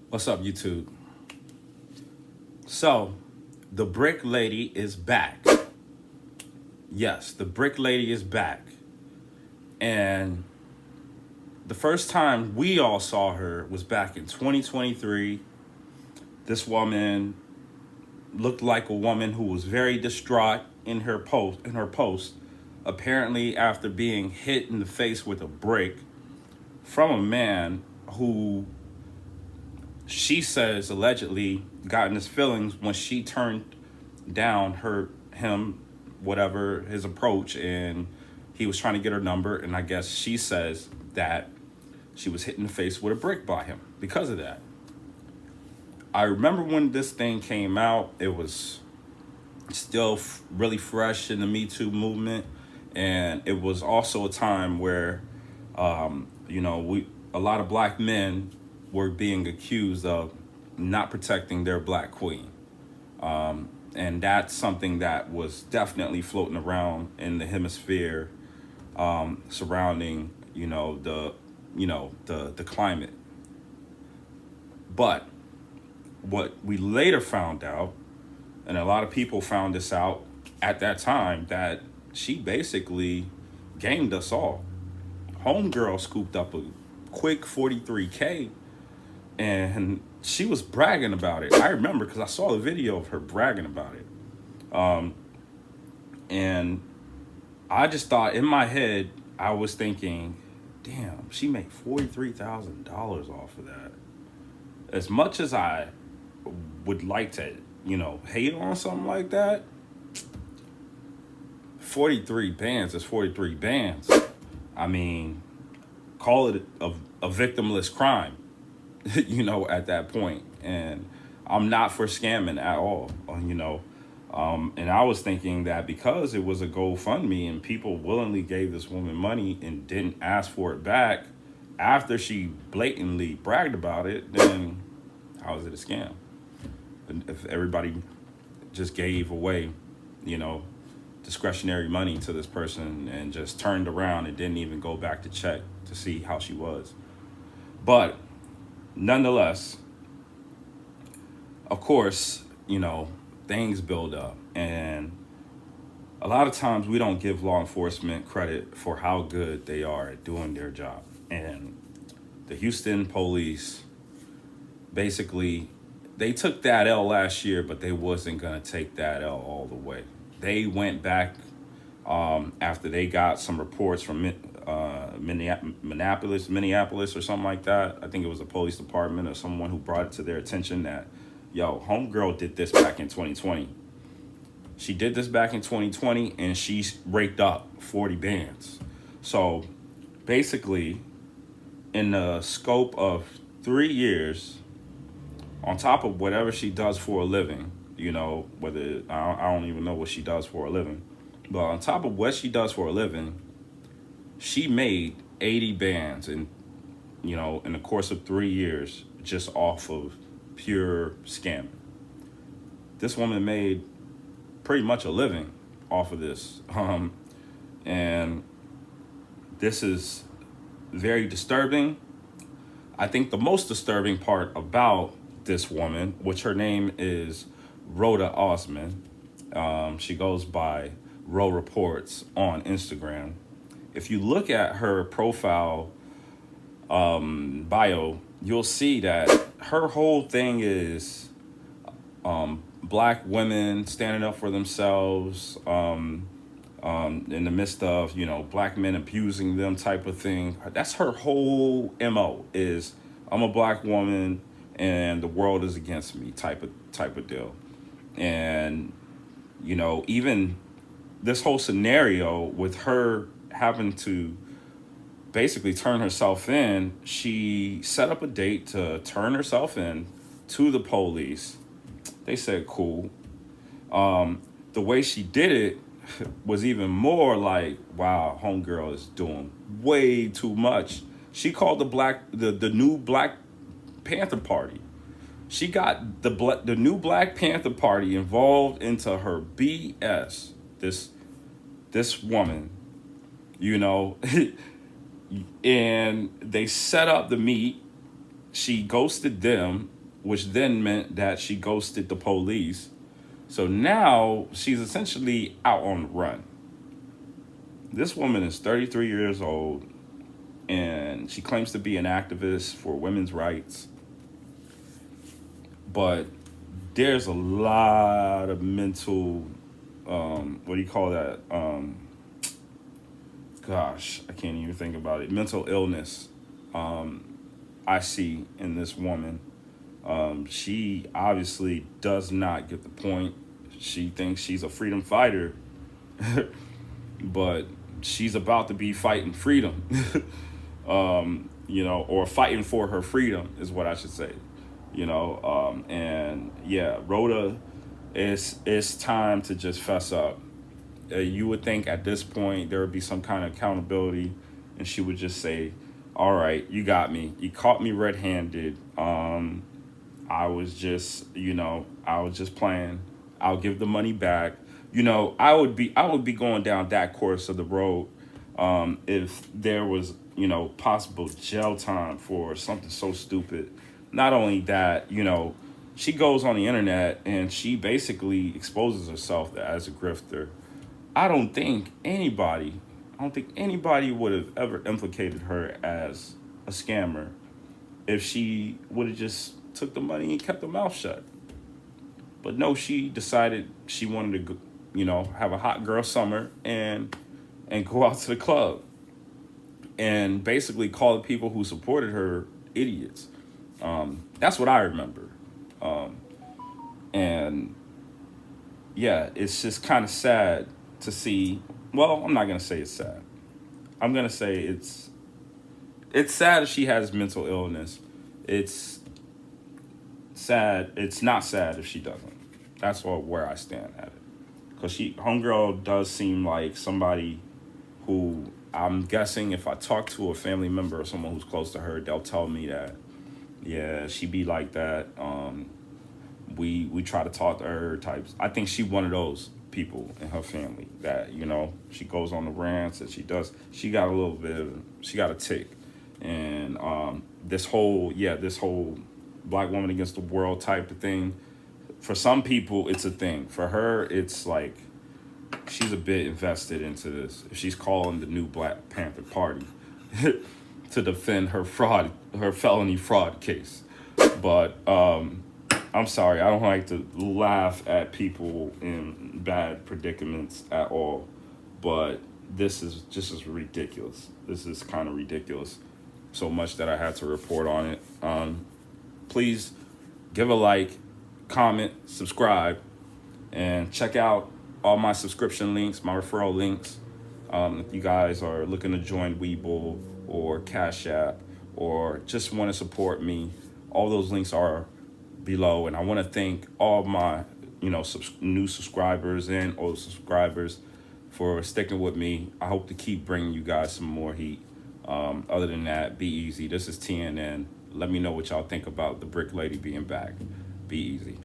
What's up, YouTube? So, the brick lady is back. Yes, the brick lady is back. And the first time we all saw her was back in 2023. This woman looked like a woman who was very distraught in her post, apparently after being hit in the face with a brick from a man who she says allegedly got in his feelings when she turned down him whatever his approach, and he was trying to get her number, and I guess she says that she was hit in the face with a brick by him because of that. I remember when this thing came out, it was still really fresh in the Me Too movement, and it was also a time where we a lot of black men were being accused of not protecting their black queen. And that's something that was definitely floating around in the hemisphere, surrounding the climate. But what we later found out, and a lot of people found this out at that time, that she basically gamed us all. Homegirl scooped up a quick 43K, and she was bragging about it. I remember because I saw the video of her bragging about it. And I just thought in my head, I was thinking, damn, she made $43,000 off of that. As much as I would like to, hate on something like that, 43 bands is 43 bands. I mean, call it a victimless crime, at that point. And I'm not for scamming at all, and I was thinking that because it was a GoFundMe and people willingly gave this woman money and didn't ask for it back after she blatantly bragged about it, then how is it a scam? And if everybody just gave away, discretionary money to this person and just turned around and didn't even go back to check to see how she was. But nonetheless, of course, things build up. And a lot of times we don't give law enforcement credit for how good they are at doing their job. And the Houston police, basically, they took that L last year, but they wasn't going to take that L all the way. They went back after they got some reports from Minneapolis or something like that. I think it was the police department or someone who brought it to their attention that, homegirl did this back in 2020. She did this back in 2020, and she raked up 40 bands. So basically, in the scope of 3 years, on top of whatever she does for a living, whether I don't even know what she does for a living, but on top of what she does for a living, she made 80 bands in the course of 3 years just off of pure scamming. This woman made pretty much a living off of this. And this is very disturbing. I think the most disturbing part about this woman, which her name is Roda Osmon, she goes by Ro Reports on Instagram. If you look at her profile bio, you'll see that her whole thing is black women standing up for themselves in the midst of black men abusing them type of thing. That's her whole MO, is I'm a black woman and the world is against me type of deal. And even this whole scenario with her having to basically turn herself in, she set up a date to turn herself in to the police. They said cool. The way she did it was even more like, wow, homegirl is doing way too much. She called the new Black Panther Party. She got the new Black Panther Party involved into her BS. This woman, and they set up the meet. She ghosted them. which then meant that she ghosted the police. So now she's essentially out on the run. This woman is 33 years old, and she claims to be an activist for women's rights. But there's a lot of mental, what do you call that? Gosh, I can't even think about it. Mental illness I see in this woman. She obviously does not get the point. She thinks she's a freedom fighter, but she's about to be fighting freedom, or fighting for her freedom is what I should say, and yeah, Rhoda, it's time to just fess up. You would think at this point there would be some kind of accountability, and she would just say, all right, you got me. You caught me red-handed. I was just playing. I'll give the money back. I would be going down that course of the road if there was, possible jail time for something so stupid. Not only that, she goes on the internet and she basically exposes herself as a grifter. I don't think anybody would have ever implicated her as a scammer if she would have just took the money and kept her mouth shut. But no, she decided she wanted to, have a hot girl summer and go out to the club and basically call the people who supported her idiots. That's what I remember. And yeah, it's just kind of sad to see. Well, I'm not going to say it's sad. I'm going to say it's sad if she has mental illness. It's sad. It's not sad if she doesn't. That's where I stand at it. Because homegirl does seem like somebody who, I'm guessing if I talk to a family member or someone who's close to her, they'll tell me that, yeah, she be like that. We try to talk to her types. I think she one of those people in her family that, she goes on the rants that she does. She got a tick. And this whole black woman against the world type of thing, for some people it's a thing. For her, it's like she's a bit invested into this. She's calling the new Black Panther Party to defend her felony fraud case. But I'm sorry, I don't like to laugh at people in bad predicaments at all. But this is just ridiculous. This is kind of ridiculous. So much that I had to report on it. Please give a like, comment, subscribe, and check out all my subscription links, my referral links. If you guys are looking to join Webull or Cash App or just want to support me, all those links are below. And I want to thank all my new subscribers and old subscribers for sticking with me. I hope to keep bringing you guys some more heat. Other than that, be easy. This is TNN. Let me know what y'all think about the Brick Lady being back. Be easy.